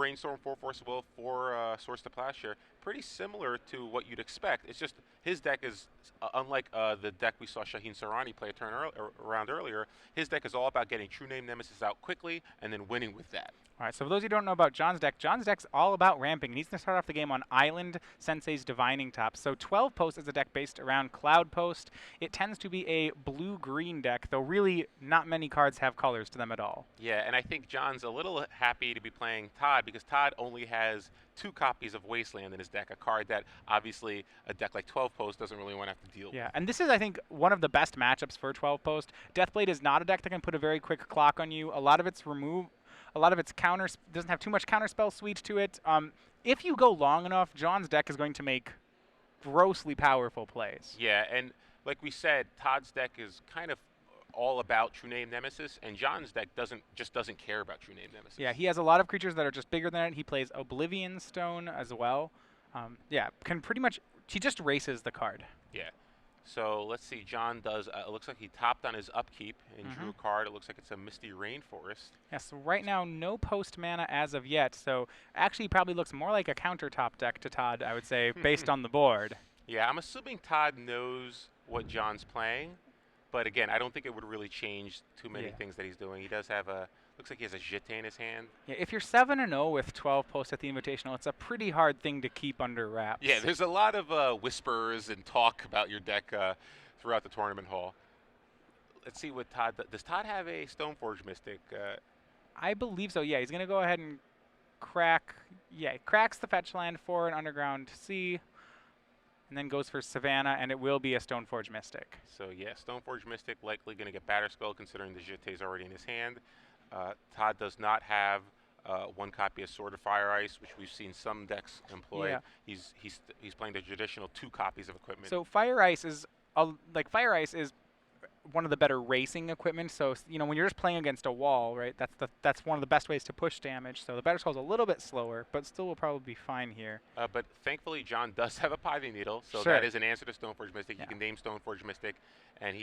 Brainstorm, 4 Force of Will, 4 Source to Plowshare. Pretty similar to what you'd expect. It's just his deck is, unlike the deck we saw Shaheen Sarani play a turn around earlier, his deck is all about getting True Name Nemesis out quickly and then winning with that. All right, so for those who don't know about John's deck's all about ramping. He's going to start off the game on Island Sensei's Divining Top. So 12 Post is a deck based around Cloud Post. It tends to be a blue-green deck, though really not many cards have colors to them at all. Yeah, and I think John's a little happy to be playing Todd because Todd only has 2 copies of Wasteland in his deck, a card that obviously a deck like 12 Post doesn't really want to have to deal with. Yeah, and this is, I think, one of the best matchups for 12 Post. Deathblade is not a deck that can put a very quick clock on you. A lot of its counters doesn't have too much counterspell suite to it. If you go long enough, John's deck is going to make grossly powerful plays. Yeah, and like we said, Todd's deck is kind of all about True Name Nemesis, and John's deck doesn't care about True Name Nemesis. Yeah, he has a lot of creatures that are just bigger than it. He plays Oblivion Stone as well. Yeah, he just races the card. Yeah. So let's see, John does, it looks like he topped on his upkeep and drew a card. It looks like it's a Misty Rainforest. Yeah, so right now, no post mana as of yet, so actually probably looks more like a countertop deck to Todd, I would say, based on the board. Yeah, I'm assuming Todd knows what John's playing, but again, I don't think it would really change too many things that he's doing. He does have looks like he has a Jeté in his hand. Yeah, if you're 7-0 with 12 posts at the Invitational, it's a pretty hard thing to keep under wraps. Yeah, there's a lot of whispers and talk about your deck throughout the tournament hall. Let's see what Todd does. Todd have a Stoneforge Mystic? I believe so. Yeah, he's going to go ahead and crack. Yeah, he cracks the fetch land for an Underground Sea, and then goes for Savannah, and it will be a Stoneforge Mystic. So yeah, Stoneforge Mystic likely going to get Batterskull considering the Jeté's already in his hand. Todd does not have 1 copy of Sword of Fire Ice, which we've seen some decks employ. Yeah. He's playing the traditional 2 copies of equipment. So Fire Ice is one of the better racing equipment. So when you're just playing against a wall, right? That's one of the best ways to push damage. So the Batterskull's a little bit slower, but still will probably be fine here. But thankfully, John does have a Pithing Needle, so that is an answer to Stoneforge Mystic. Yeah. He can name Stoneforge Mystic, and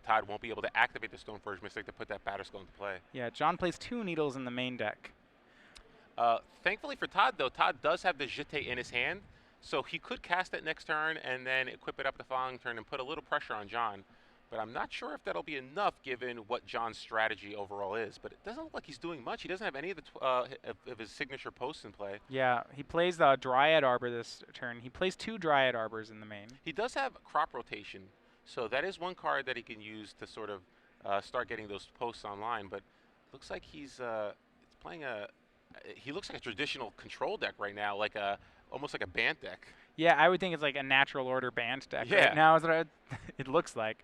Todd won't be able to activate the Stoneforge Mystic to put that Batterskull into play. Yeah, John plays 2 Needles in the main deck. Thankfully for Todd, though, Todd does have the Jeté in his hand, so he could cast it next turn and then equip it up the following turn and put a little pressure on John. But I'm not sure if that'll be enough given what John's strategy overall is. But it doesn't look like he's doing much. He doesn't have any of of his signature posts in play. Yeah, he plays the Dryad Arbor this turn. He plays 2 Dryad Arbors in the main. He does have Crop Rotation, so that is one card that he can use to sort of start getting those posts online. But looks like he's playing he looks like a traditional control deck right now, like almost like a Bant deck. Yeah, I would think it's like a natural order Bant deck Yeah. right now is what it looks like.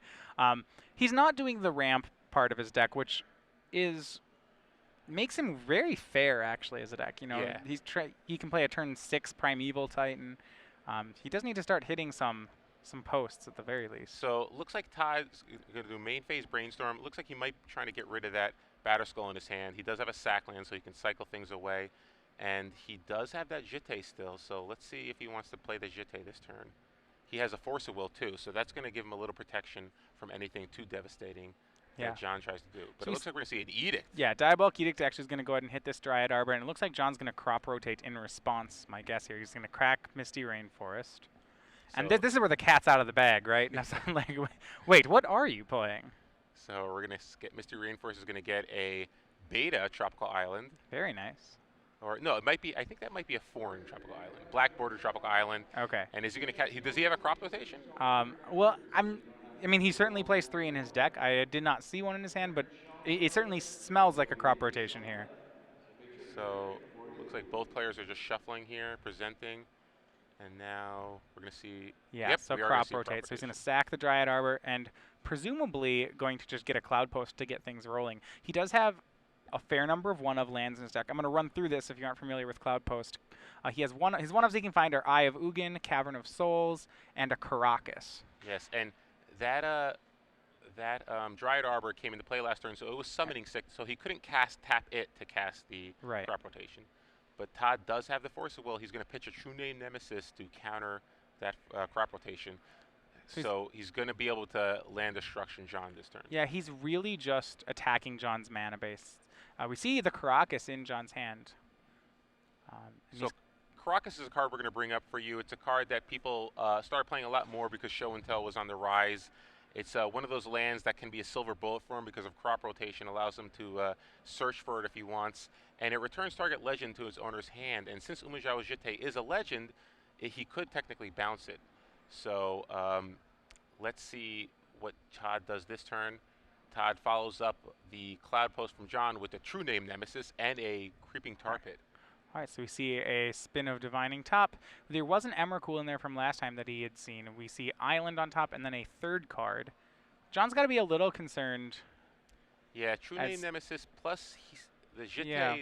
He's not doing the ramp part of his deck, which makes him very fair actually as a deck. Yeah. He can play a turn 6 Primeval Titan. He does need to start hitting some posts at the very least. So looks like Todd's going to do main phase Brainstorm. Looks like he might be trying to get rid of that Batterskull in his hand. He does have a Sackland, so he can cycle things away. And he does have that Jeté still, so let's see if he wants to play the Jeté this turn. He has a Force of Will too, so that's going to give him a little protection from anything too devastating that John tries to do. But So it looks like we're going to see an Edict. Yeah, Diabolic Edict actually is going to go ahead and hit this Dryad Arbor, and it looks like John's going to crop rotate in response, my guess here. He's going to crack Misty Rainforest. And this is where the cat's out of the bag, right? And I'm like, wait, what are you playing? So we're going to get Misty Rainforest is going to get a Beta Tropical Island. Very nice. Or no, it might be. I think that might be a foreign tropical island, black border tropical island. Okay. And is he going to? Does he have a crop rotation? Well, I mean, he certainly plays 3 in his deck. I did not see 1 in his hand, but it certainly smells like a crop rotation here. So looks like both players are just shuffling here, presenting, and now we're going to see. Yeah. Yep, so crop rotate. So he's going to sack the Dryad Arbor and presumably going to just get a Cloud Post to get things rolling. He does have a fair number of 1-of lands in his deck. I'm going to run through this if you aren't familiar with Cloud Post. He has his 1-ofs he can find are Eye of Ugin, Cavern of Souls, and a Caracas. Yes, and that Dryad Arbor came into play last turn, so it was summoning 6, so he couldn't tap it to cast the crop rotation. But Todd does have the Force of Will. He's going to pitch a True Name Nemesis to counter that crop rotation. So he's going to be able to land Destruction John this turn. Yeah, he's really just attacking John's mana base. We see the Caracas in John's hand. And So he's Caracas is a card we're going to bring up for you. It's a card that people started playing a lot more because Show and Tell was on the rise. It's one of those lands that can be a silver bullet for him because of crop rotation, allows him to search for it if he wants, and it returns target legend to his owner's hand. And since Umajao Jite is a legend, he could technically bounce it. So let's see what Todd does this turn. Todd follows up the Cloud Post from John with a True Name Nemesis and a Creeping Tar Pit. all right. So we see a spin of Divining Top. There was an Emrakul in there from last time that he had seen. We see Island on top and then a third card. John's got to be a little concerned. Yeah, True Name Nemesis plus the Jite. Yeah.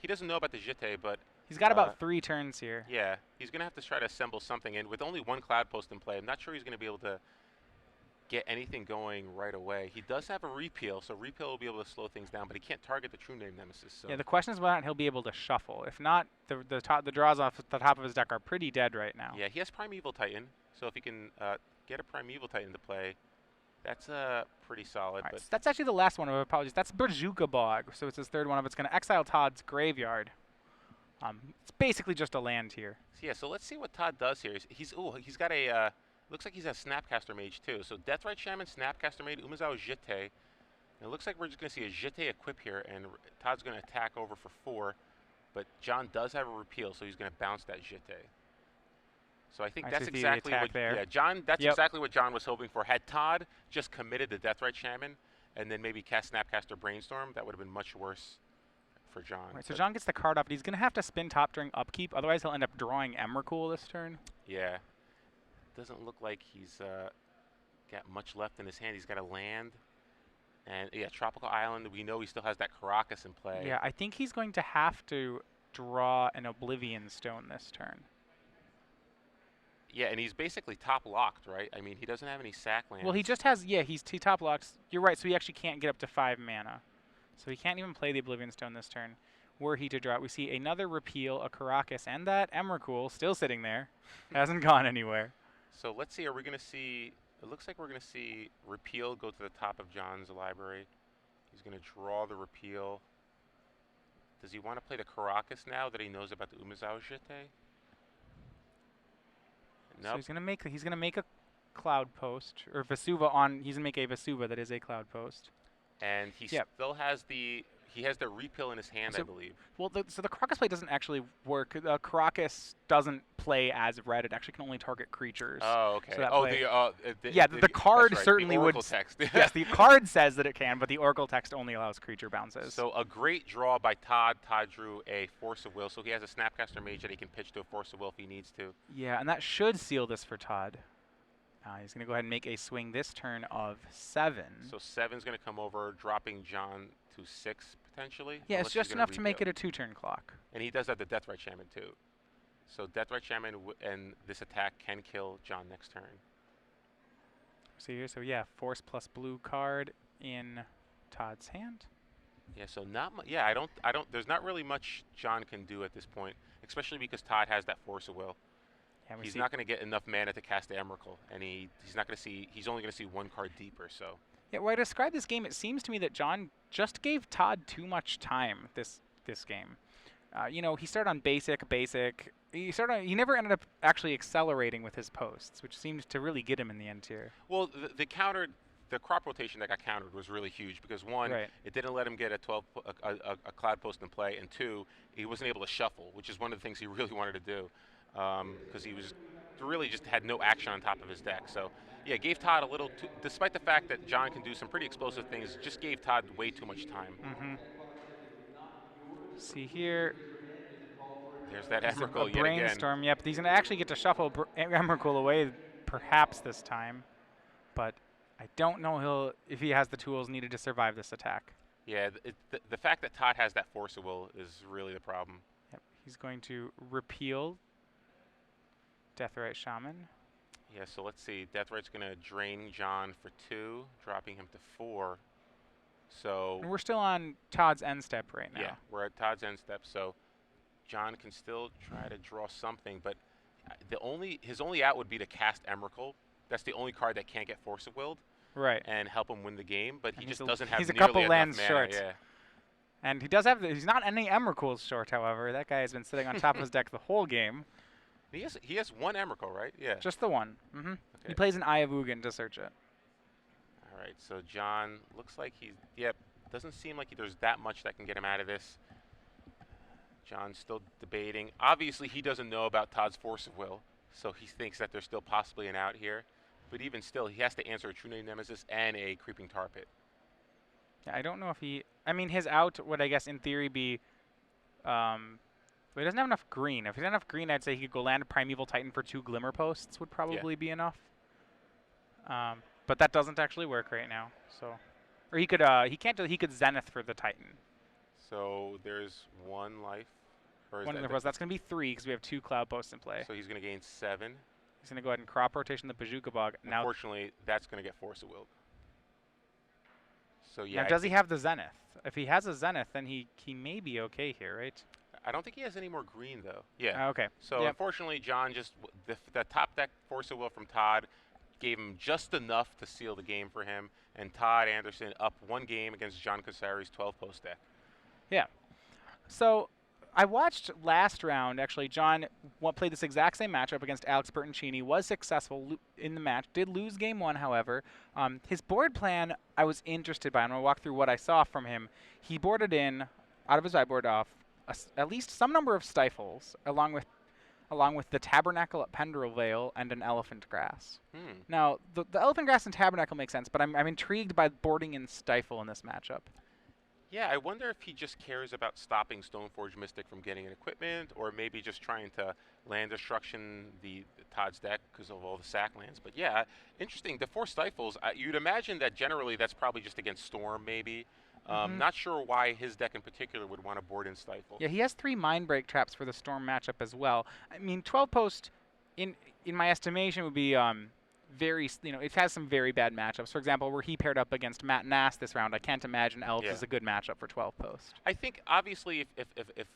He doesn't know about the Jite, but He's got about 3 turns here. yeah, he's going to have to try to assemble something. And with only one Cloud Post in play, I'm not sure he's going to be able to get anything going right away. He does have a Repeal, so Repeal will be able to slow things down, but he can't target the True Name Nemesis. So. Yeah, the question is whether or not he'll be able to shuffle. If not, the draws off the top of his deck are pretty dead right now. Yeah, he has Primeval Titan, so if he can get a Primeval Titan to play, that's pretty solid. Right, but so that's actually the last one of apologies. That's Brazuca Bog, so it's his third one of. It's going to exile Todd's graveyard. It's basically just a land here. So yeah, so let's see what Todd does here. He's got a looks like he's a Snapcaster Mage too. So Deathrite Shaman, Snapcaster Mage, Umazao Jite. And it looks like we're just going to see a Jite equip here, and Todd's going to attack over for 4. But John does have a Repeal, so he's going to bounce that Jite. So I think that's exactly what John. That's exactly what John was hoping for. Had Todd just committed the Deathrite Shaman and then maybe cast Snapcaster Brainstorm, that would have been much worse for John. Right, so John gets the card up, but he's going to have to spin top during upkeep. Otherwise, he'll end up drawing Emrakul this turn. Yeah. Doesn't look like he's got much left in his hand. He's got a land. And, yeah, Tropical Island. We know he still has that Caracas in play. Yeah, I think he's going to have to draw an Oblivion Stone this turn. Yeah, and he's basically top locked, right? I mean, he doesn't have any sack lands. Well, he just has, he top locks. You're right, so he actually can't get up to 5 mana. So he can't even play the Oblivion Stone this turn. Were he to draw it, we see another Repeal, a Caracas, and that Emrakul still sitting there. Hasn't gone anywhere. So let's see, are we going to see, it looks like we're going to see Repeal go to the top of John's library. He's going to draw the Repeal. Does he want to play the Caracas now that he knows about the Umazao Jite? Nope. So he's gonna make a Cloud Post, or Vesuva on. He's gonna make a Vesuva that is a Cloud Post. And he still has the Repeal in his hand, I believe. Well, so the Caracas play doesn't actually work. The Caracas doesn't play as red. It actually can only target creatures. Oh, okay. So the card certainly would. Text. Yes, the card says that it can, but the Oracle text only allows creature bounces. So a great draw by Todd. Todd drew a Force of Will, so he has a Snapcaster Mage that he can pitch to a Force of Will if he needs to. Yeah, and that should seal this for Todd. He's going to go ahead and make a swing this turn of 7. So 7's going to come over, dropping John to 6 potentially. Yeah, it's just enough to make it a 2-turn clock. And he does have the Deathrite Shaman too. So Deathrite Shaman and this attack can kill John next turn. See here, so yeah, Force plus blue card in Todd's hand. Yeah, so not much. Yeah, I don't. There's not really much John can do at this point, especially because Todd has that Force of Will. Yeah, he's not going to get enough mana to cast the Emrakul, and he's not going to see. He's only going to see 1 card deeper. So. Yeah, when I describe this game, it seems to me that John just gave Todd too much time this game. He started on basic. He never ended up actually accelerating with his posts, which seemed to really get him in the end here. Well, the crop rotation that got countered was really huge because 1, it didn't let him get a Cloud Post in play, and 2, he wasn't able to shuffle, which is one of the things he really wanted to do. Because he was really just had no action on top of his deck. So, yeah, gave Todd a little despite the fact that John can do some pretty explosive things, just gave Todd way too much time. See here. There's that Emrakul yet Brainstorm, again. Yep, he's going to actually get to shuffle Emrakul away perhaps this time. But I don't know if he has the tools needed to survive this attack. Yeah, the fact that Todd has that Force of Will is really the problem. Yep, he's going to Repeal Deathrite Shaman. Yeah, so let's see. Deathrite's going to drain John for 2, dropping him to 4. So and we're still on Todd's end step right now. Yeah, we're at Todd's end step. So John can still try to draw something, but his only out would be to cast Emrakul. That's the only card that can't get Force of Willed. Right. And help him win the game, but he just doesn't have he's nearly a couple enough lands mana. short. Yeah. And he does have, he's not any Emrakul's short, however. That guy has been sitting on top of his deck the whole game. He has one Emrakul, right? Yeah. Just the one. He Okay. plays an Eye of Ugin to search it. All right. So John looks like he's. Yep. Doesn't seem like there's that much that can get him out of this. John's still debating. Obviously, he doesn't know about Todd's Force of Will, so he thinks that there's still possibly an out here. But even still, he has to answer a True Name Nemesis and a Creeping Tar Pit. Yeah, I don't know if he. I mean, his out would, I guess, in theory be. Well, he doesn't have enough green. If he doesn't have enough green, I'd say he could go land a Primeval Titan for 2 Glimmer Posts would probably be enough. But that doesn't actually work right now. So, or he could. He can't. He could Zenith for the Titan. So there's 1 life. Or is One of the That's going to be 3 because we have 2 Cloud Posts in play. So he's going to gain 7. He's going to go ahead and crop rotation the Bazooka Bog. Now, unfortunately, that's going to get Force of Will. So yeah. now, does he have the Zenith? If he has a Zenith, then he may be okay here, right? I don't think he has any more green though. Yeah. Okay. So unfortunately, John just the top deck Force of Will from Todd gave him just enough to seal the game for him, and Todd Anderson up 1 game against John Kassari's 12-post deck. Yeah. So I watched last round. Actually, John played this exact same matchup against Alex Bertoncini. Was successful in the match. Did lose game 1, however. His board plan, I was interested by. I'm gonna walk through what I saw from him. He boarded in out of his sideboard off at least some number of Stifles, along with the Tabernacle at Pendrell Vale and an Elephant Grass. Now, the Elephant Grass and Tabernacle make sense, but I'm intrigued by boarding in Stifle in this matchup. Yeah, I wonder if he just cares about stopping Stoneforge Mystic from getting an equipment, or maybe just trying to land destruction the Todd's deck because of all the sack lands. But yeah, interesting. The 4 Stifles, you'd imagine that generally that's probably just against Storm, maybe. Not sure why his deck in particular would want to board in Stifle. Yeah, he has 3 Mind Break traps for the Storm matchup as well. I mean, 12-post, in my estimation, would be very, it has some very bad matchups. For example, were he paired up against Matt Nass this round, I can't imagine Elves is a good matchup for 12-post. I think, obviously, if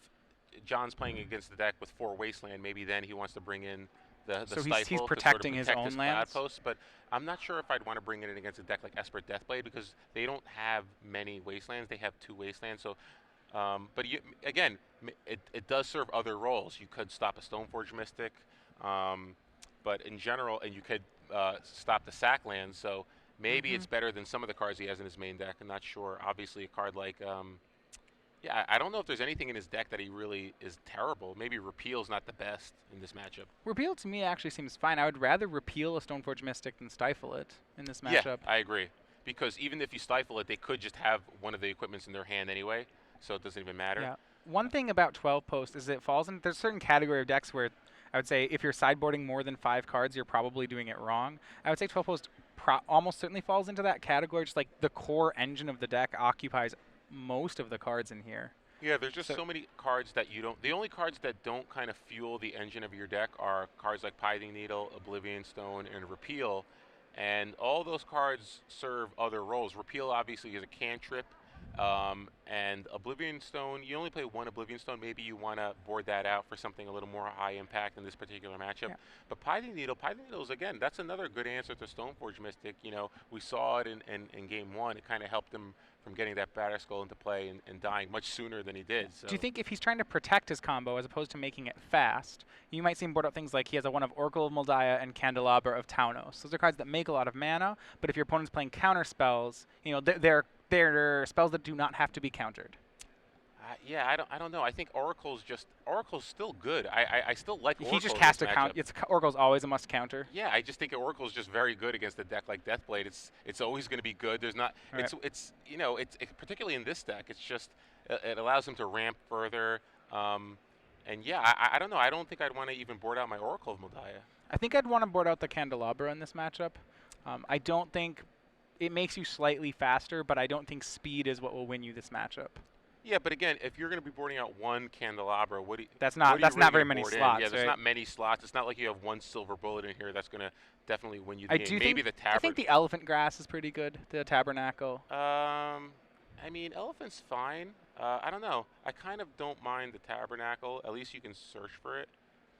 John's playing against the deck with 4 Wasteland, maybe then he wants to bring in the so Stifle he's protecting to his protect own his lands? Cloud Posts, but I'm not sure if I'd want to bring it in against a deck like Esper Deathblade because they don't have many Wastelands. They have 2 Wastelands, so... but again, it does serve other roles. You could stop a Stoneforge Mystic, but in general, and you could stop the sack land. So maybe it's better than some of the cards he has in his main deck. I'm not sure. Obviously, a card like, I don't know if there's anything in his deck that he really is terrible. Maybe Repeal's not the best in this matchup. Repeal to me actually seems fine. I would rather repeal a Stoneforge Mystic than stifle it in this matchup. Yeah, I agree. Because even if you stifle it, they could just have one of the equipments in their hand anyway, so it doesn't even matter. Yeah. One thing about 12-post is it falls in, there's a certain category of decks where I would say if you're sideboarding more than 5 cards, you're probably doing it wrong. I would say 12-post almost certainly falls into that category, just like the core engine of the deck occupies most of the cards in here. Yeah, there's just so many cards that you don't... The only cards that don't kind of fuel the engine of your deck are cards like Pithing Needle, Oblivion Stone, and Repeal. And all those cards serve other roles. Repeal obviously is a cantrip, and Oblivion Stone, you only play 1 Oblivion Stone. Maybe you want to board that out for something a little more high impact in this particular matchup. Yeah. But Pithing Needle is, again, that's another good answer to Stoneforge Mystic. You know, we saw it in Game 1. It kind of helped him from getting that Batterskull into play and dying much sooner than he did. So. Do you think if he's trying to protect his combo as opposed to making it fast, you might see him board out things like he has a 1 of Oracle of Moldiah and Candelabra of Taunos. Those are cards that make a lot of mana, but if your opponent's playing counter spells, you know, they're spells that do not have to be countered. Yeah, I don't know. I think Oracle's still good. I still like Oracle. He just cast a count. Oracle's always a must counter. Yeah, I just think Oracle's just very good against a deck like Deathblade. It's always going to be good. There's not. Right. It's you know it's particularly in this deck. It's just it allows him to ramp further. And yeah, I don't know. I don't think I'd want to even board out my Oracle of Moldiah. I think I'd want to board out the Candelabra in this matchup. I don't think it makes you slightly faster, but I don't think speed is what will win you this matchup. Yeah, but again, if you're going to be boarding out 1 Candelabra, that's not very many slots. Yeah, there's not many slots. It's not like you have 1 silver bullet in here that's going to definitely win you the game. Maybe the Tabernacle. I think the Elephant Grass is pretty good. The Tabernacle. I mean, Elephant's fine. I don't know. I kind of don't mind the Tabernacle. At least you can search for it.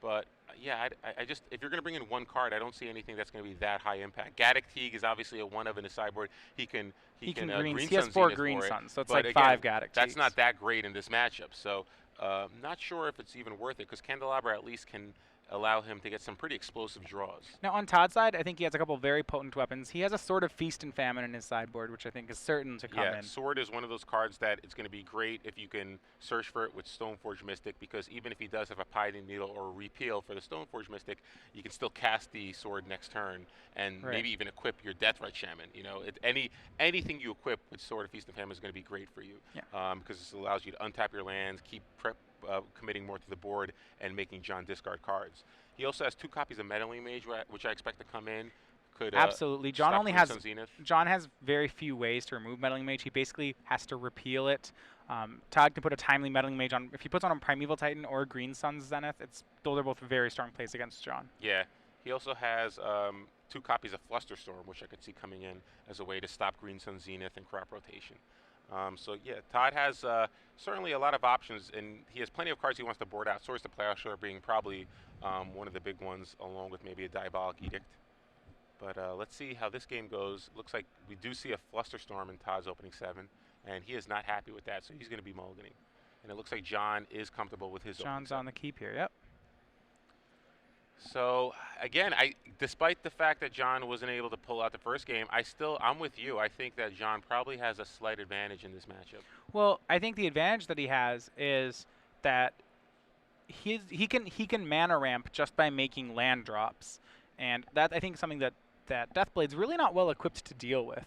But yeah, I just if you're going to bring in one card, I don't see anything that's going to be that high impact. Gaddock Teague is obviously a 1 of in his sideboard. He can He can Green He has Sun 4 Zenith Green for it. Suns, so it's But like again, 5 Gaddock that's Teagues. not that great in this matchup. So not sure if it's even worth it because Candelabra at least can allow him to get some pretty explosive draws. Now on Todd's side, I think he has a couple of very potent weapons. He has a sort of Feast and Famine in his sideboard, which I think is certain to come Yeah, in. Sword is one of those cards that it's going to be great if you can search for it with Stoneforge Mystic, because even if he does have a Pioneer Needle or a Repeal for the Stoneforge Mystic, you can still cast the sword next turn and Right. maybe even equip your Deathrite Shaman. You know, anything you equip with Sword of Feast and Famine is going to be great for you, Yeah. because this allows you to untap your lands, keep committing more to the board, and making John discard cards. He also has 2 copies of Meddling Mage, which I expect to come in. Could Absolutely. John stop only Green has Sun Zenith. John has very few ways to remove Meddling Mage. He basically has to repeal it. Todd can put a timely Meddling Mage on. If he puts on a Primeval Titan or a Green Sun Zenith, those are both very strong plays against John. Yeah. He also has 2 copies of Flusterstorm, which I could see coming in as a way to stop Green Sun Zenith and crop rotation. So yeah, Todd has certainly a lot of options, and he has plenty of cards he wants to board out. Swords to Plowshare being probably one of the big ones, along with maybe a Diabolic Edict. But let's see how this game goes. Looks like we do see a Flusterstorm in Todd's opening 7, and he is not happy with that, so he's going to be mulliganing. And it looks like John is comfortable with his John's opening on the keep here. Yep. So again, despite the fact that John wasn't able to pull out the first game, I'm with you. I think that John probably has a slight advantage in this matchup. Well, I think the advantage that he has is that he can mana ramp just by making land drops, and that I think is something that Deathblade's really not well equipped to deal with.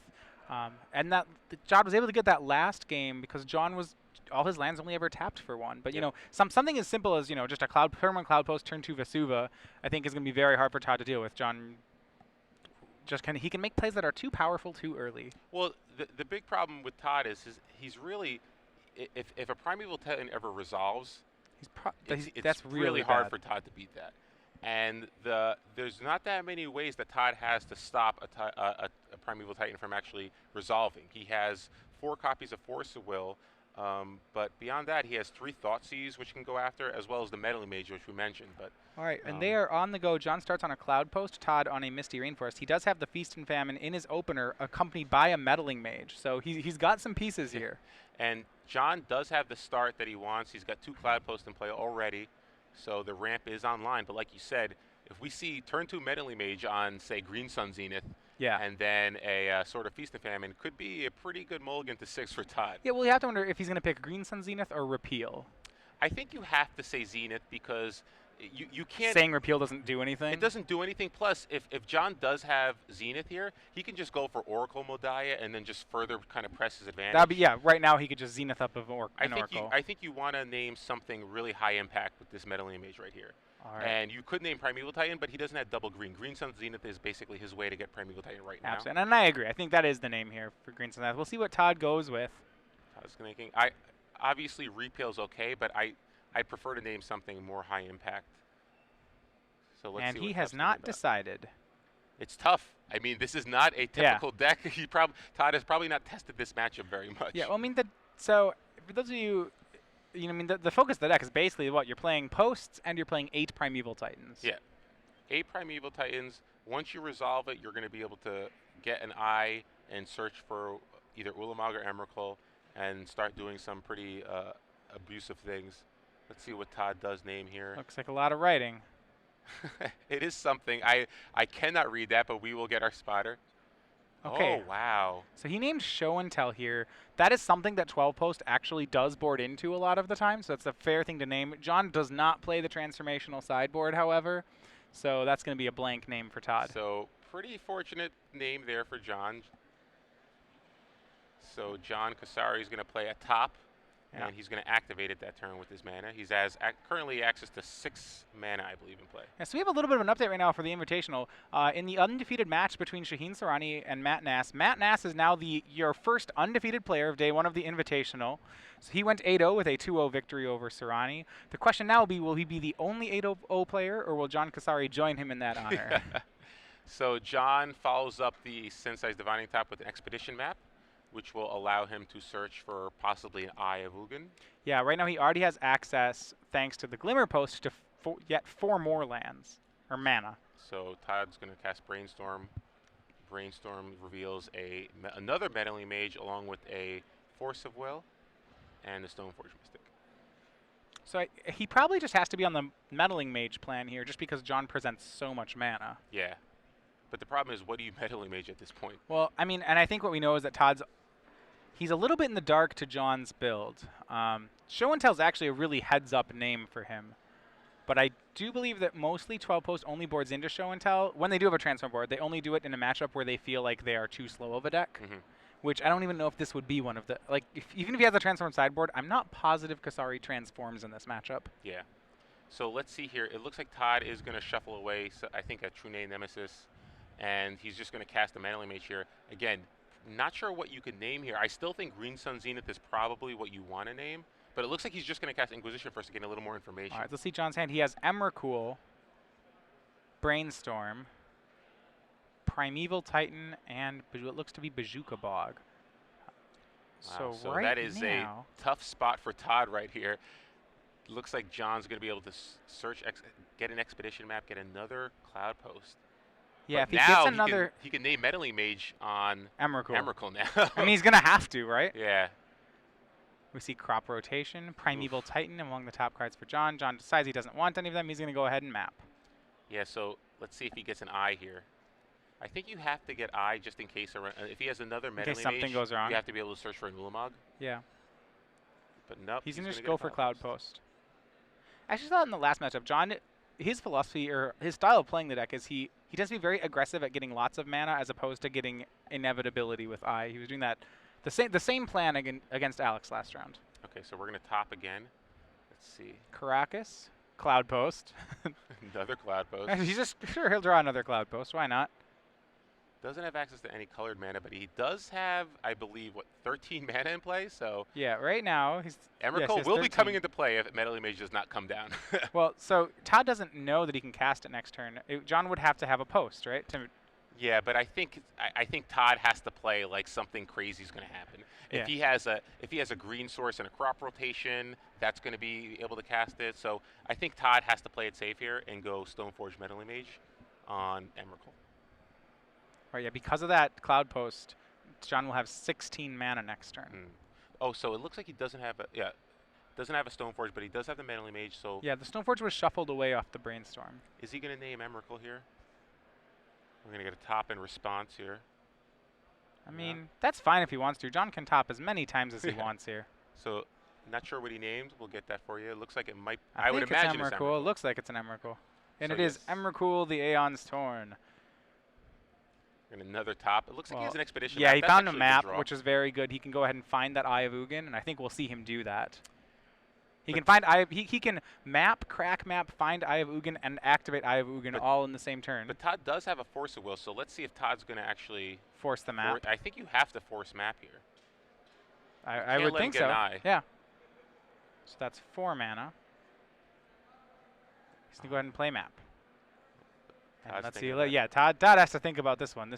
And that John was able to get that last game because John was all his lands only ever tapped for 1. But you know, something as simple as just a turn 1 Cloud Post, turn 2 Vesuva, I think is going to be very hard for Todd to deal with. John he can make plays that are too powerful too early. Well, the big problem with Todd is he's really, if a Primeval Titan ever resolves, it's really hard for Todd to beat that. And there's not that many ways that Todd has to stop a Primeval Titan from actually resolving. He has 4 copies of Force of Will, but beyond that, he has 3 Thoughtseize, which can go after, as well as the Meddling Mage, which we mentioned. But all right, and they are on the go. John starts on a Cloud Post, Todd on a Misty Rainforest. He does have the Feast and Famine in his opener, accompanied by a Meddling Mage. So he's got some pieces here. And John does have the start that he wants. He's got 2 Cloud Posts in play already, so the ramp is online. But like you said, if we see turn 2 Meddling Mage on, say, Green Sun Zenith, and then a sort of Feast and Famine, could be a pretty good mulligan to 6 for Todd. Yeah, well, you have to wonder if he's going to pick Green Sun Zenith or Repeal. I think you have to say Zenith because you can't. Saying Repeal doesn't do anything? It doesn't do anything. Plus, if John does have Zenith here, he can just go for Oracle Modiah and then just further kind of press his advantage. That'd be, yeah, right now he could just Zenith up of Oracle. I think you want to name something really high impact with this Meddling Mage right here. Right. And you could name Primeval Titan, but he doesn't have double green. Green Sun Zenith is basically his way to get Primeval Titan right now. Absolutely, and I agree. I think that is the name here for Green Sun Zenith. We'll see what Todd goes with. Todd's thinking. Obviously Repeal's okay, but I prefer to name something more high impact. So let's see. And he what has not decided. It's tough. I mean, this is not a typical deck. Todd has probably not tested this matchup very much. Yeah, well, I mean, so for those of you, the focus of the deck is basically what you're playing posts and you're playing 8 Primeval Titans. Yeah, 8 Primeval Titans. Once you resolve it, you're going to be able to get an eye and search for either Ulamog or Emrakul and start doing some pretty abusive things. Let's see what Todd does name here. Looks like a lot of writing. It is something. I cannot read that, but we will get our spotter. Okay. Oh, wow. So he named Show and Tell here. That is something that 12 Post actually does board into a lot of the time, so it's a fair thing to name. John does not play the transformational sideboard, however, so that's going to be a blank name for Todd. So pretty fortunate name there for John. So John Kassari is going to play a top. And he's going to activate it that turn with his mana. He has currently access to 6 mana, I believe, in play. Yeah, so we have a little bit of an update right now for the Invitational. In the undefeated match between Shaheen Soorani and Matt Nass is now your first undefeated player of day 1 of the Invitational. So he went 8-0 with a 2-0 victory over Soorani. The question now will be, will he be the only 8-0 player, or will John Kassari join him in that honor? So John follows up the Sensei's Divining Top with an Expedition map, which will allow him to search for possibly an Eye of Ugin. Yeah, right now he already has access, thanks to the Glimmer Post, yet 4 more lands or mana. So Todd's going to cast Brainstorm. Brainstorm reveals another Meddling Mage along with a Force of Will and a Stoneforge Mystic. So he probably just has to be on the Meddling Mage plan here, just because John presents so much mana. Yeah. But the problem is, what do you Meddling Mage at this point? Well, I mean, and I think what we know is that he's a little bit in the dark to John's build. Show and Tell's actually a really heads-up name for him. But I do believe that mostly 12 Post only boards into Show and Tell. When they do have a transform board, they only do it in a matchup where they feel like they are too slow of a deck. Which I don't even know if this would be one of the... Like, even if he has a transform sideboard, I'm not positive Kassari transforms in this matchup. Yeah. So let's see here. It looks like Todd is going to shuffle away, so I think, a True Name Nemesis. And he's just going to cast a Meddling Mage here. Again, not sure what you could name here. I still think Green Sun Zenith is probably what you want to name. But it looks like he's just going to cast Inquisition first to get a little more information. All right, let's see John's hand. He has Emrakul, Brainstorm, Primeval Titan, and what looks to be Bajuka Bog. Wow, so right that is now, a tough spot for Todd right here. Looks like John's going to be able to get an Expedition map, get another Cloud Post. Yeah, but if he gets another... He can name Meddling Mage on Emrakul now. I mean, he's going to have to, right? Yeah. We see Crop Rotation, Primeval Titan among the top cards for John. John decides he doesn't want any of them. He's going to go ahead and map. Yeah, so let's see if he gets an Eye here. I think you have to get Eye just in case. If he has another Meddling Mage, goes wrong, you have to be able to search for an Ulamog. Yeah. But nope. He's going to just go for Cloud Post. I actually thought in the last matchup, John, his philosophy or his style of playing the deck is he tends to be very aggressive at getting lots of mana as opposed to getting inevitability with Eye. He was doing that. The same plan against Alex last round. Okay, so we're going to top again. Let's see. Caracas, Cloud Post. Another Cloud Post. He's just sure he'll draw another Cloud Post. Why not? Doesn't have access to any colored mana, but he does have, I believe, 13 mana in play. So yeah, right now Emrakul will be coming into play if Meddling Mage does not come down. Well, so Todd doesn't know that he can cast it next turn. John would have to have a post, right? Yeah, but I think Todd has to play like something crazy is going to happen. Yeah. If he has a green source and a Crop Rotation, that's going to be able to cast it. So I think Todd has to play it safe here and go Stoneforge Meddling Mage on Emrakul. Right, yeah, because of that Cloud Post, John will have 16 mana next turn. Oh, so it looks like he doesn't have a Stoneforge, but he does have the Meddling Mage. So yeah, the Stoneforge was shuffled away off the Brainstorm. Is he going to name Emrakul here? We're going to get a top in response here. I mean, that's fine if he wants to. John can top as many times as he wants here. So, not sure what he named. We'll get that for you. It looks like it might. I would imagine it's Emrakul. It looks like it's an Emrakul. And so it is Emrakul, the Aeon's Torn. And another top. It looks like he has an Expedition map. Yeah, he That's found a actually map, which is very good. He can go ahead and find that Eye of Ugin, and I think we'll see him do that. He can find he can map, crack map, find Eye of Ugin, and activate Eye of Ugin all in the same turn. But Todd does have a Force of Will, so let's see if Todd's going to actually force the map. I think you have to force map here. I would think so. Yeah. So that's 4 mana. He's going to go ahead and play map. And let's see. Yeah, Todd has to think about this one.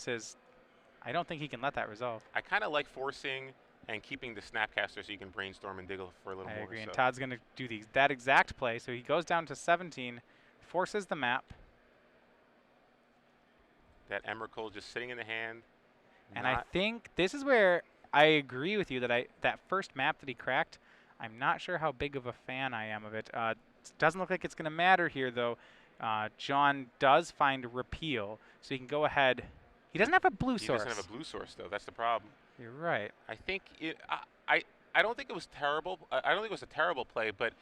I don't think he can let that resolve. I kind of like forcing and keeping the Snapcaster so you can brainstorm and dig for a little more. I agree. And Todd's going to do that exact play. So he goes down to 17, forces the map. That Emrakul just sitting in the hand. And I think this is where I agree with you that that first map that he cracked, I'm not sure how big of a fan I am of it. Doesn't look like it's going to matter here, though. John does find Repeal, so he can go ahead. He doesn't have a blue source. He doesn't have a blue source, though. That's the problem. You're right. I think I don't think it was terrible. I don't think it was a terrible play, but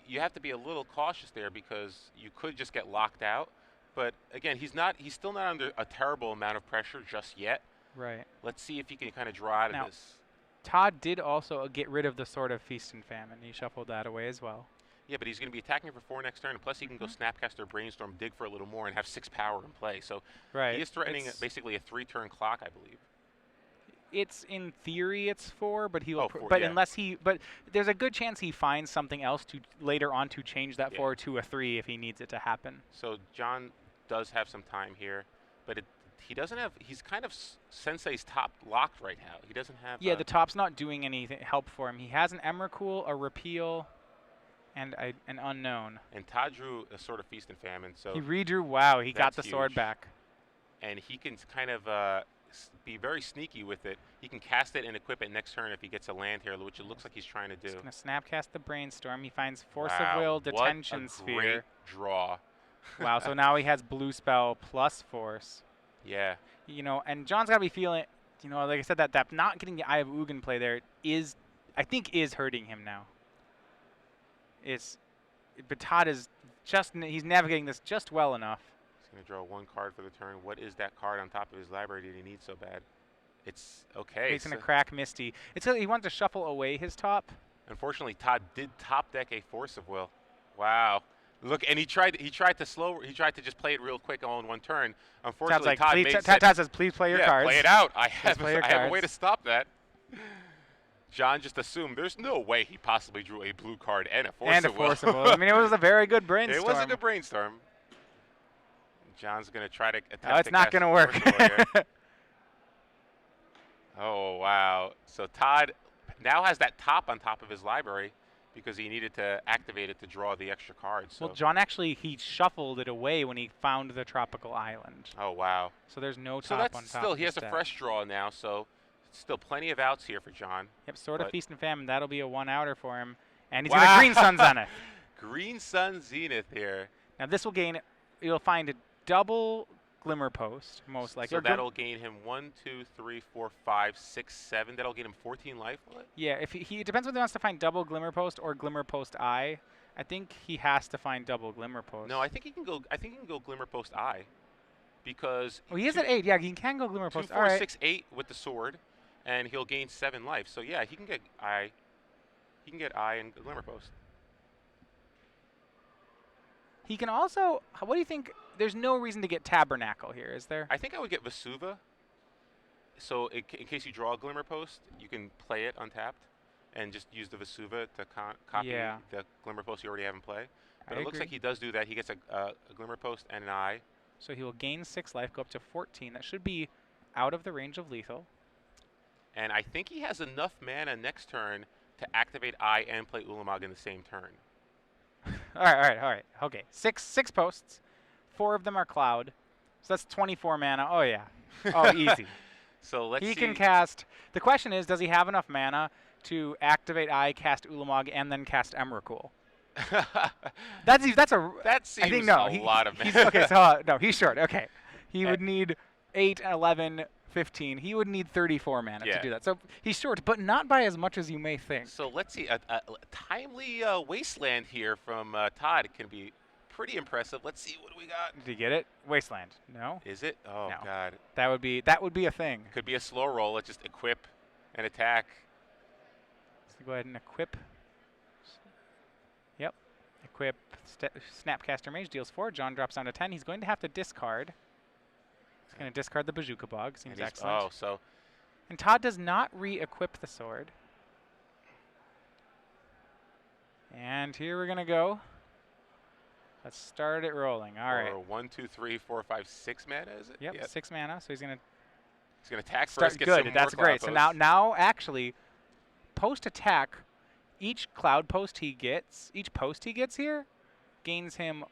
you have to be a little cautious there because you could just get locked out. But again, he's still not under a terrible amount of pressure just yet. Right. Let's see if he can kind of draw out of this. Todd did also get rid of the Sword of Feast and Famine. He shuffled that away as well. Yeah, but he's going to be attacking for 4 next turn, and plus he can go Snapcaster, Brainstorm, dig for a little more, and have 6 power in play. So he is threatening basically a 3-turn clock, I believe. It's in theory it's 4, but he will. Oh, but there's a good chance he finds something else to later on to change that 4 to a 3 if he needs it to happen. So John does have some time here, but he doesn't have. He's kind of Sensei's top locked right now. He doesn't have. Yeah, the top's not doing anything help for him. He has an Emrakul, a Repeal, And an unknown. And Todd drew a Sword of Feast and Famine, so He redrew. Wow, he got the sword huge. back. And he can kind of be very sneaky with it. He can cast it and equip it next turn if he gets a land here, which it looks like he's trying to do. He's going to snapcast the Brainstorm. He finds Force wow, of Will, Detention what a Sphere. Great draw. Wow, so now he has Blue Spell plus Force. Yeah. You know, and John's got to be feeling, you know, like I said, that not getting the Eye of Ugin play there is, I think, is hurting him now. But Todd is he's navigating this just well enough. He's going to draw one card for the turn. What is that card on top of his library that he needs so bad? It's okay. He's going to crack Misty. He wants to shuffle away his top. Unfortunately, Todd did top deck a Force of Will. Wow. Look, and he tried to just play it real quick all in one turn. Unfortunately, Todd says, please play your cards. Play it out. I have a way cards. to stop that. John just assumed there's no way he possibly drew a blue card and a Force of Will. I mean, it was a very good brainstorm. It was a good brainstorm. John's going to try to attempt it's not going to work. Oh, wow. So Todd now has that top on top of his library because he needed to activate it to draw the extra cards. So. Well, John he shuffled it away when he found the tropical island. Oh, wow. So there's no top on top. Still, he has a fresh draw now, so still plenty of outs here for John. Yep, Sword of Feast and Famine. That'll be a one-outer for him. And he's going to Green Sun Zenith. Green Sun Zenith here. Now this will gain, you'll find a double Glimmer Post, most likely. So that'll gain him 1, 2, 3, 4, 5, 6, 7. That'll gain him 14 life, will it? Yeah, if it depends whether he wants to find double Glimmer Post or Glimmer Post Eye. I think he has to find double Glimmer Post. No, I think he can go Glimmer Post Eye. Because he is at 8. Yeah, he can go Glimmer Post. 2, 4, 6, 8 with the sword. And he'll gain 7 life. So yeah, he can get Eye. He can get Eye and Glimmer Post. He can also. What do you think? There's no reason to get Tabernacle here, is there? I think I would get Vesuva. So in case you draw a Glimmer Post, you can play it untapped, and just use the Vesuva to copy the Glimmer Post you already have in play. But it looks like he does do that. He gets a Glimmer Post and an Eye. So he will gain 6 life, go up to 14. That should be out of the range of lethal. And I think he has enough mana next turn to activate Eye and play Ulamog in the same turn. all right. Okay, six posts. 4 of them are Cloud. So that's 24 mana. Oh, yeah. Oh, easy. So let's see. He can cast. The question is, does he have enough mana to activate Eye, cast Ulamog, and then cast Emrakul? That seems a lot of mana. Okay, so no, he's short. Okay. He would need 8, 11, 15. He would need 34 mana to do that. So he's short, but not by as much as you may think. So let's see. A timely Wasteland here from Todd can be pretty impressive. Let's see what we got. Did you get it? Wasteland. No? Is it? Oh, no. God. That would be a thing. Could be a slow roll. Let's just equip and attack. Let's go ahead and equip. Yep. Equip Snapcaster Mage, deals 4. John drops down to 10. He's going to have to discard. He's going to discard the Bazooka Bog. Seems excellent. Oh, so. And Todd does not re-equip the sword. And here we're going to go. Let's start it rolling. All right. 1, 2, 3, 4, 5, 6 mana, is it? Yep, 6 mana. So he's going to. He's going to attack first. Good. That's great. So now actually, post attack, each cloud post he gets, each post he gets here, gains him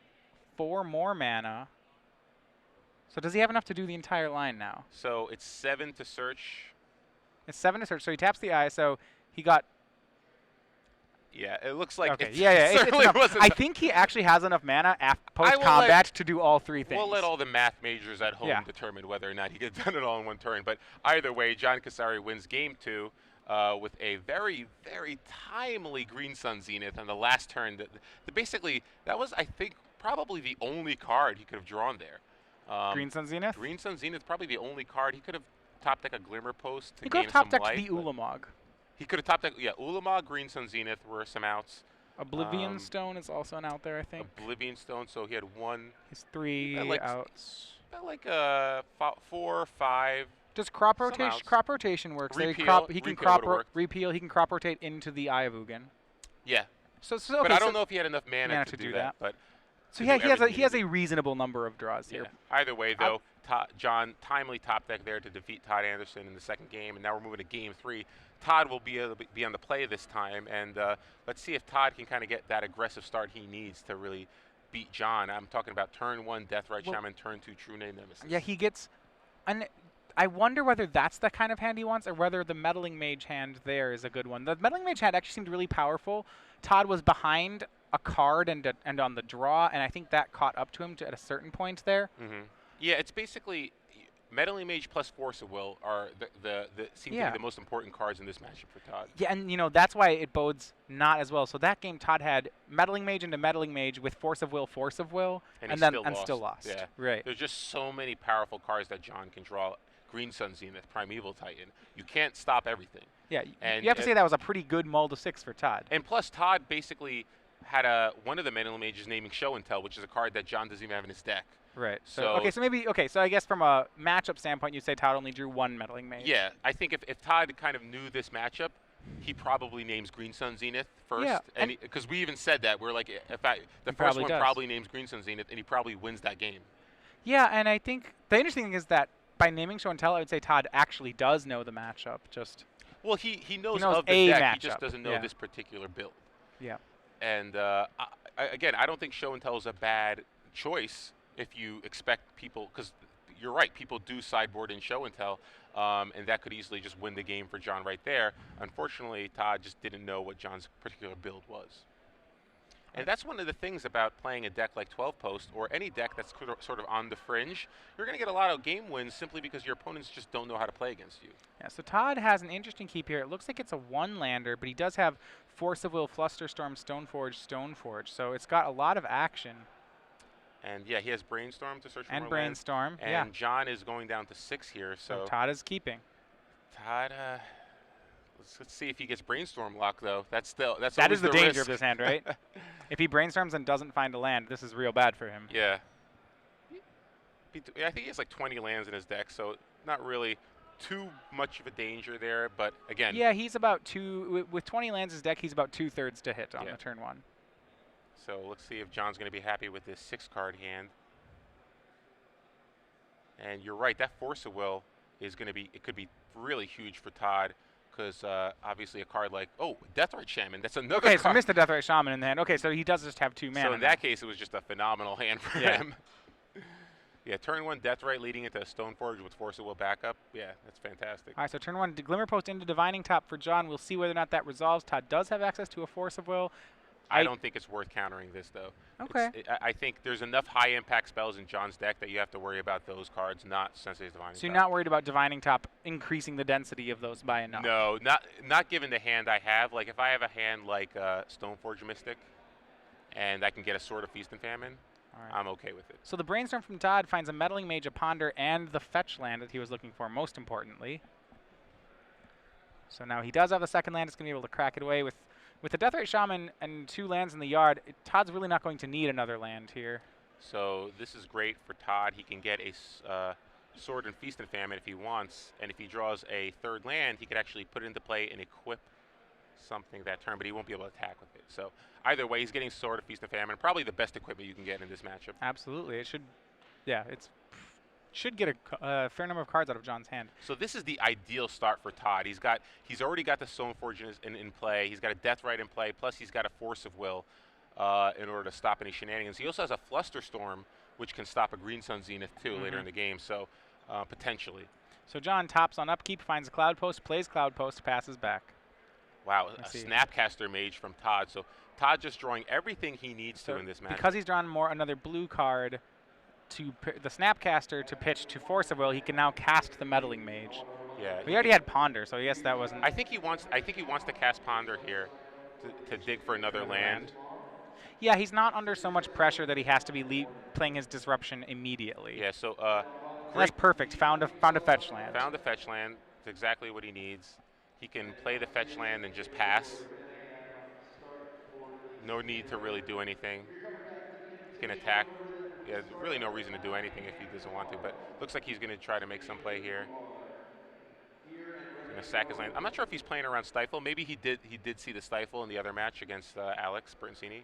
4 more mana. So does he have enough to do the entire line now? So it's 7 to search. It's 7 to search. So he taps the Eye. So he got. Yeah, it looks like okay. I think he actually has enough mana post-combat to do all 3 things. We'll let all the math majors at home determine whether or not he gets done it all in one turn. But either way, John Kassari wins Game 2 with a very, very timely Green Sun Zenith on the last turn. Basically, that was, I think, probably the only card he could have drawn there. Green Sun Zenith? Green Sun Zenith, probably the only card. He could have top deck a Glimmer Post to gain some life. He could have top decked the Ulamog. He could have top decked, Ulamog, Green Sun Zenith were some outs. Oblivion Stone is also an out there, I think. Oblivion Stone, so he had 1. He's 3 outs. About like 4, 5. Does crop rotation? Crop rotation works. Repeal, he can crop repeal. He can crop rotate into the Eye of Ugin. Yeah. So but I don't know if he had enough mana to do that. But so yeah, he has a reasonable number of draws here. Either way, though, John timely top deck there to defeat Todd Anderson in the second game, and now we're moving to Game 3. Todd will be able to be on the play this time, and let's see if Todd can kind of get that aggressive start he needs to really beat John. I'm talking about turn 1 Deathrite Shaman, turn 2 True Name Nemesis. Yeah, he gets, and I wonder whether that's the kind of hand he wants, or whether the Meddling Mage hand there is a good one. The Meddling Mage hand actually seemed really powerful. Todd was behind a card and on the draw, and I think that caught up to him at a certain point there. Yeah, it's basically Meddling Mage plus Force of Will are seem to be the most important cards in this matchup for Todd. Yeah, and that's why it bodes not as well. So that game, Todd had Meddling Mage into Meddling Mage with Force of Will, and still lost. Yeah, right. There's just so many powerful cards that John can draw. Green Sun Zenith, Primeval Titan. You can't stop everything. Yeah, and you have to say that was a pretty good mull to 6 for Todd. And plus, Todd basically had one of the Meddling Mages naming Show and Tell, which is a card that John doesn't even have in his deck. Right. So I guess from a matchup standpoint, you'd say Todd only drew 1 Meddling Mage. Yeah, I think if Todd kind of knew this matchup, he probably names Green Sun Zenith first. Yeah, and because we even said that, we're like, the first one probably names Green Sun Zenith, and he probably wins that game. Yeah, and I think the interesting thing is that by naming Show and Tell, I would say Todd actually does know the matchup. Well, he knows of the deck. He just doesn't know this particular build. Yeah. And again, I don't think Show and Tell is a bad choice if you expect people, because you're right, people do sideboard in Show and Tell, and that could easily just win the game for John right there. Unfortunately, Todd just didn't know what John's particular build was. And that's one of the things about playing a deck like 12 Post or any deck that's sort of on the fringe. You're going to get a lot of game wins simply because your opponents just don't know how to play against you. Yeah, so Todd has an interesting keep here. It looks like it's a 1-lander, but he does have Force of Will, Flusterstorm, Stoneforge. So it's got a lot of action. And yeah, he has Brainstorm to search for more land. Brainstorm, and John is going down to 6 here. So Todd is keeping. Todd, let's see if he gets Brainstorm luck, though. That is the danger of this hand, right? If he brainstorms and doesn't find a land, this is real bad for him. Yeah. I think he has like 20 lands in his deck, so not really too much of a danger there. But again, yeah, he's about with 20 lands in his deck. He's about 2/3 to hit on the turn 1. So let's see if John's going to be happy with this 6-card hand. And you're right, that Force of Will is going to be. It could be really huge for Todd. Because obviously a card like, Deathrite Shaman, that's another card. Okay, so missed the Deathrite Shaman in the hand. Okay, so he does just have 2 mana. So in that case, it was just a phenomenal hand for him. Yeah, turn 1 Deathrite leading into a Stoneforge with Force of Will backup. Yeah, that's fantastic. All right, so turn 1, Glimmer Post into Divining Top for John. We'll see whether or not that resolves. Todd does have access to a Force of Will. I don't think it's worth countering this, though. Okay. I think there's enough high-impact spells in John's deck that you have to worry about those cards, not Sensei's Divining Top. So you're not worried about Divining Top increasing the density of those by enough? No, not given the hand I have. Like, if I have a hand like Stoneforge Mystic, and I can get a Sword of Feast and Famine, I'm okay with it. So the Brainstorm from Todd finds a Meddling Mage, a Ponder, and the fetch land that he was looking for, most importantly. So now he does have the second land. It's going to be able to crack it away with the Deathrite Shaman and 2 lands in the yard. Todd's really not going to need another land here. So this is great for Todd. He can get a Sword and Feast and Famine if he wants, and if he draws a 3rd land, he could actually put it into play and equip something that turn, but he won't be able to attack with it. So either way, he's getting Sword of Feast and Famine, probably the best equipment you can get in this matchup. Absolutely. It should get a fair number of cards out of John's hand. So this is the ideal start for Todd. He's already got the Stoneforge in play. He's got a Deathrite in play. Plus he's got a Force of Will in order to stop any shenanigans. He also has a Flusterstorm, which can stop a Green Sun Zenith too later in the game. So potentially. So John tops on upkeep, finds a Cloud Post, plays Cloud Post, passes back. Wow, a Snapcaster Mage from Todd. So Todd just drawing everything he needs to in this match. Because he's drawn another blue card to the Snapcaster to pitch to Force of Will, he can now cast the Meddling Mage. Yeah. He already had Ponder, so I guess that wasn't. I think he wants to cast Ponder here to dig for another land. Yeah, he's not under so much pressure that he has to be playing his Disruption immediately. Yeah, so that's perfect. Found a fetch land. Found a fetch land. It's exactly what he needs. He can play the fetch land and just pass. No need to really do anything. He can attack. Yeah, there's really no reason to do anything if he doesn't want to, but looks like he's going to try to make some play here. He's going to sack his land. I'm not sure if he's playing around Stifle. Maybe he did see the Stifle in the other match against Alex Bertensini,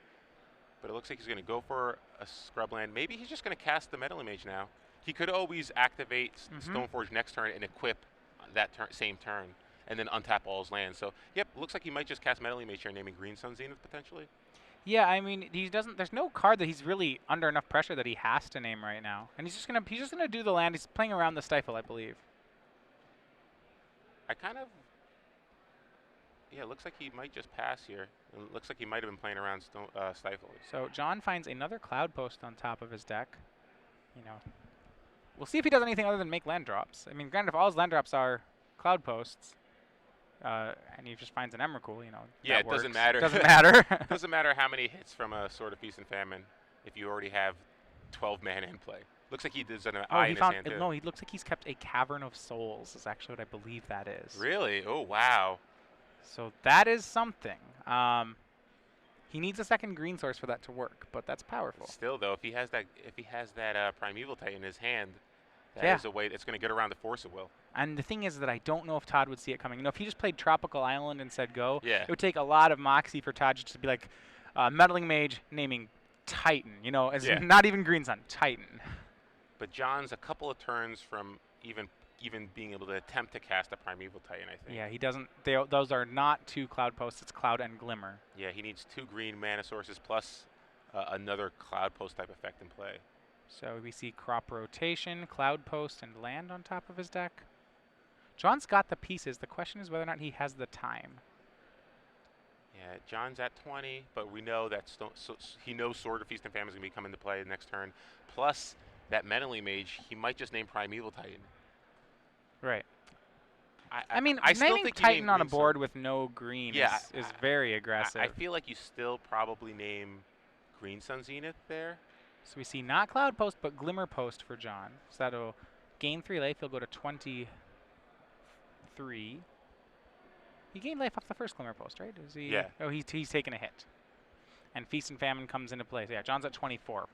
but it looks like he's going to go for a scrub land. Maybe he's just going to cast the Meddling Mage now. He could always activate Stoneforge next turn and equip that same turn. and then untap all his lands. So, yep, looks like he might just cast Meddling Mage here, naming Green Sun Zenith potentially. Yeah, I mean, he doesn't. There's no card that he's really under enough pressure that he has to name right now, and he's just gonna do the land. He's playing around the Stifle, I believe. I kind of, yeah, it looks like he might just pass here. It looks like he might have been playing around Stifle. So John finds another Cloud Post on top of his deck. You know, we'll see if he does anything other than make land drops. I mean, granted, if all his land drops are Cloud Posts, and he just finds an Emrakul, you know. Yeah, it doesn't matter. Doesn't matter. Doesn't matter how many hits from a Sword of Feast and Famine if you already have 12 mana in play. Looks like he does an eye in his hand too. No, he looks like he's kept a Cavern of Souls. Is actually what I believe that is. Really? Oh wow. So that is something. He needs a second green source for that to work, but that's powerful. Still though, if he has that Primeval Titan in his hand, that is a way that's going to get around the Force of Will. And the thing is that I don't know if Todd would see it coming. You know, if he just played Tropical Island and said go, yeah, it would take a lot of moxie for Todd just to be like, Meddling Mage naming Titan. You know, as not even Green Sun, Titan. But John's a couple of turns from even being able to attempt to cast a Primeval Titan, I think. Yeah, he doesn't. Those are not 2 Cloud Posts. It's Cloud and Glimmer. Yeah, he needs 2 green mana sources plus another Cloud Post type effect in play. So we see Crop Rotation, Cloud Post, and land on top of his deck. John's got the pieces. The question is whether or not he has the time. Yeah, John's at 20, but we know that he knows Sword of Feast and Famine is going to be coming into play the next turn. Plus, that Meddling Mage, he might just name Primeval Titan. Right. I mean, naming Titan on a board with no green is very aggressive. I feel like you still probably name Green Sun Zenith there. So we see not Cloud Post, but Glimmer Post for John. So that'll gain 3 life. He'll go to 23. He gained life off the first Glimmer Post, right? Is he? Yeah. Oh, he's taken a hit. And Feast and Famine comes into play. So yeah, John's at 24.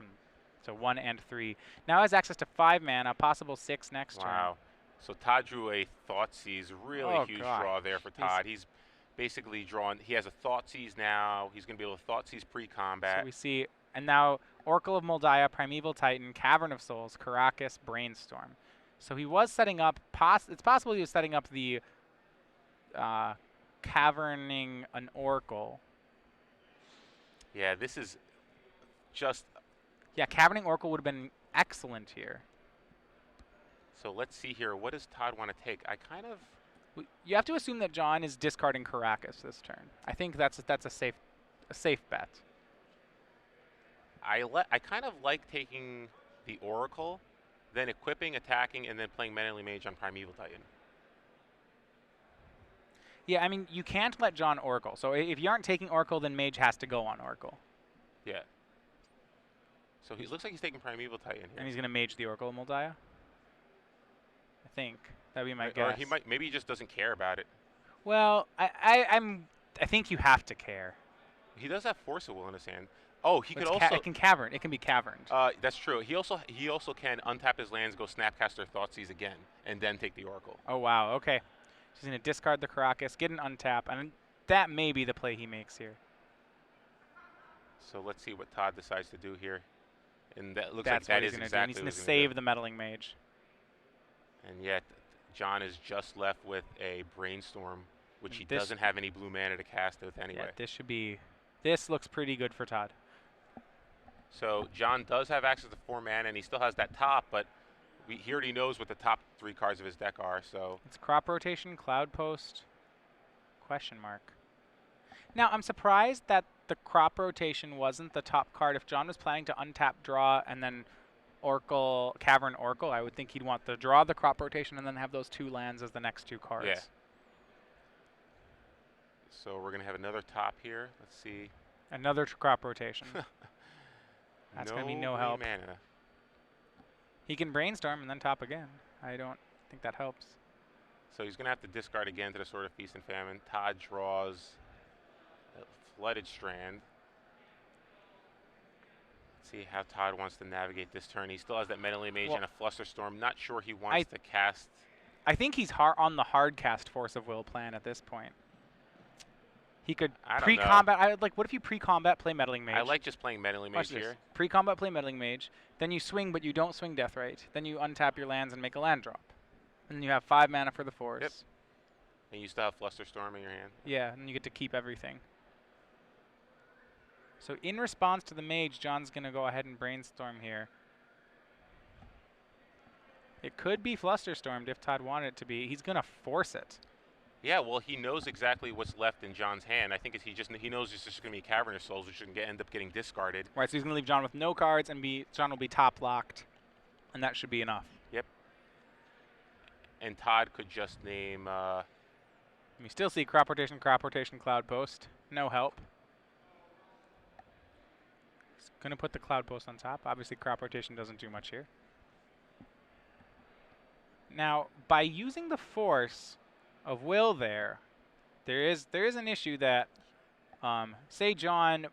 So 1 and 3. Now has access to 5 mana, possible 6 next turn. Wow. So Todd drew a Thoughtseize, really huge draw there for Todd. He's basically drawn. He has a Thoughtseize now. He's going to be able to Thoughtseize pre-combat. So we see, and now Oracle of Moldiah, Primeval Titan, Cavern of Souls, Karakas, Brainstorm. So he was setting up. It's possible he was setting up the caverning an Oracle. Yeah, this is just. Yeah, caverning Oracle would have been excellent here. So let's see here. What does Todd want to take? I kind of. You have to assume that John is discarding Karakas this turn. I think that's a safe bet. I kind of like taking the Oracle, then equipping, attacking, and then playing Meddling Mage on Primeval Titan. Yeah, I mean, you can't let John Oracle. So if you aren't taking Oracle, then Mage has to go on Oracle. Yeah. So he looks like he's taking Primeval Titan here. And he's going to Mage the Oracle of Moldiah? I think. That'd be my guess. Or he might. Maybe he just doesn't care about it. Well, I think you have to care. He does have Force of Will in his hand. Oh, he could also. It can cavern. It can be caverned. That's true. He also can untap his lands, go Snapcaster Thoughtseize again, and then take the Oracle. Oh wow. Okay. He's gonna discard the Karakas, get an untap, and that may be the play he makes here. So let's see what Todd decides to do here, and that looks That's like what that is he's exactly gonna do. what He's gonna save the Meddling Mage. And yet, John is just left with a Brainstorm, which he doesn't have any blue mana to cast with anyway. Yeah, this looks pretty good for Todd. So John does have access to 4 mana, and he still has that top, but he already knows what the top 3 cards of his deck are. So it's Crop Rotation, Cloud Post, question mark. Now I'm surprised that the Crop Rotation wasn't the top card. If John was planning to untap, draw, and then Oracle, Cavern Oracle, I would think he'd want to draw the Crop Rotation and then have those 2 lands as the next 2 cards. Yeah. So we're going to have another top here. Let's see. Another Crop Rotation. That's going to be no help. Mana. He can Brainstorm and then top again. I don't think that helps. So he's going to have to discard again to the Sword of Feast and Famine. Todd draws a Flooded Strand. See how Todd wants to navigate this turn. He still has that Meddling Mage and a Flusterstorm. Not sure he wants to cast. I think he's on the hard cast Force of Will plan at this point. He could pre-combat. What if you pre-combat play Meddling Mage? I like just playing Meddling Mage here. Pre-combat play Meddling Mage. Then you swing, but you don't swing Deathrite. Then you untap your lands and make a land drop. And you have 5 mana for the Force. Yep. And you still have Flusterstorm in your hand. Yeah, and you get to keep everything. So in response to the mage, John's going to go ahead and brainstorm here. It could be Flusterstormed if Todd wanted it to be. He's going to force it. Yeah, well, he knows exactly what's left in John's hand. I think he knows it's just going to be Cavernous Souls, which end up getting discarded. Right, so he's going to leave John with no cards, and John will be top locked, and that should be enough. Yep. And Todd could just name. We still see Crop Rotation, Cloud Post. No help. He's going to put the Cloud Post on top. Obviously, Crop Rotation doesn't do much here. Now, by using the Force of Will there is an issue that, say John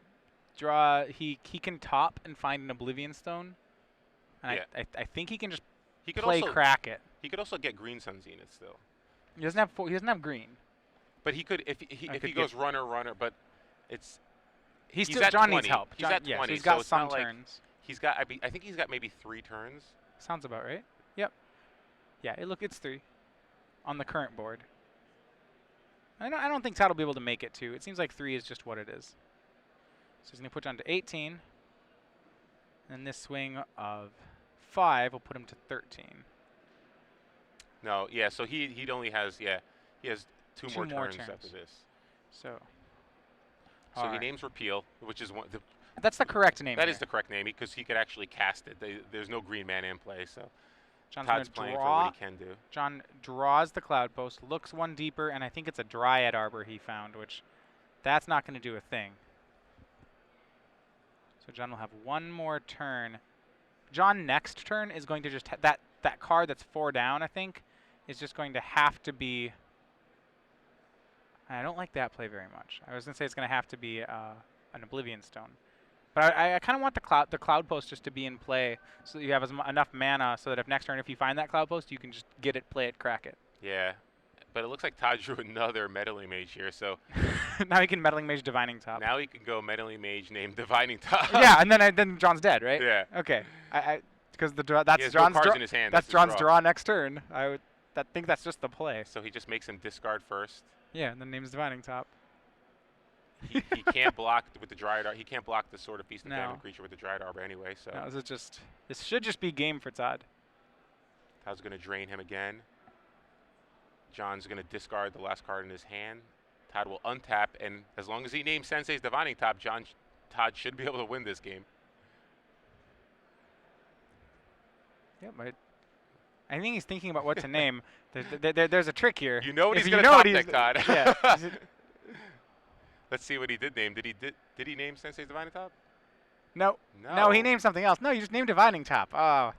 he can top and find an Oblivion Stone, and yeah. I think he can just play crack it. He could also get Green Sun Zenith still. He doesn't have green. But he could if he goes runner, but it's he's still John 20. needs help. He's at 20, so he's got so some turns. He's got I think he's got maybe 3 turns. Sounds about right. Yep. Yeah, it's 3 on the current board. I don't think Todd will be able to make it 2. It seems like 3 is just what it is. So he's going to put John to 18. And this swing of 5 will put him to 13. No, yeah, so he only has he has two more turns after this. So he names Repeal, which is one. That's the correct name. That is the correct name because he could actually cast it. There's no green mana in play, so John's Todd's playing for what he can do. John draws the Cloud Post, looks one deeper, and I think it's a Dryad Arbor he found, which that's not going to do a thing. So John will have one more turn. John next turn is going to just that card that's 4 down, I think, is just going to have to be. I don't like that play very much. I was going to say it's going to have to be an Oblivion Stone. But I kind of want the Cloud Post just to be in play so that you have enough mana so that if next turn, if you find that Cloud Post, you can just get it, play it, crack it. Yeah. But it looks like Todd drew another Meddling Mage here, so... Now he can Meddling Mage Divining Top. Now he can go Meddling Mage named Divining Top. Yeah, and then John's dead, right? Yeah. Okay. Because that's John's draw in his hand. That's John's draw next turn. I think that's just the play. So he just makes him discard first. Yeah, and then names Divining Top. He can't block with the Dryad Arbor. He can't block the Sword of Feast and Famine creature with the Dryad Arbor anyway. So no, this should just be game for Todd. Todd's going to drain him again. John's going to discard the last card in his hand. Todd will untap, and as long as he names Sensei's Divining Top, Todd should be able to win this game. Yeah, but I think he's thinking about what to name. There's a trick here. You know what he's going to top deck, Todd. Yeah. Let's see what he did name. Did he name Sensei's Divining Top? No. No, he named something else. No, you just named Divining Top. Oh.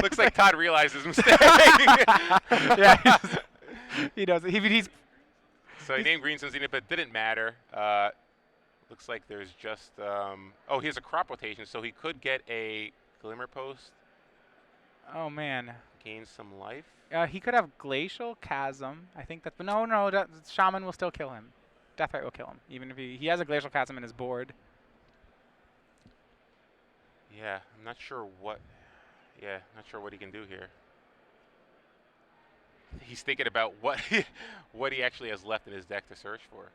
Looks like Todd realized his mistake. Yeah, he does. So he named Green Sun Zenith, but it didn't matter. Looks like there's just... oh, he has a Crop Rotation, so he could get a Glimmer Post. Oh, man. Gain some life. He could have Glacial Chasm. I think that's... But no, Shaman will still kill him. Deathrite will kill him, even if he has a Glacial Chasm in his board. Yeah, I'm not sure what... Yeah, not sure what he can do here. He's thinking about what he actually has left in his deck to search for.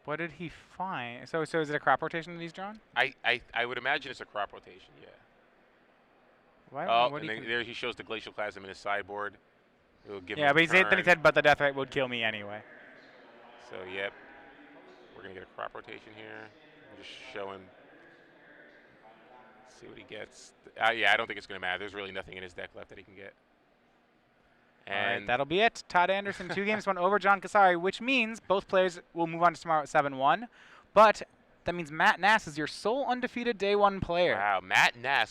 What did he find? So is it a Crop Rotation that he's drawn? I would imagine it's a Crop Rotation, yeah. And then there he shows the Glacial Chasm in his sideboard. It will give him but then he said, but the Deathrite would kill me anyway. So, yep. We're going to get a Crop Rotation here. I'm just showing... See what he gets. Yeah, I don't think it's going to matter. There's really nothing in his deck left that he can get. And all right, that'll be it. Todd Anderson, 2 games, 1 over John Kassari, which means both players will move on to tomorrow at 7-1. But that means Matt Nass is your sole undefeated day 1 player. Wow, Matt Nass.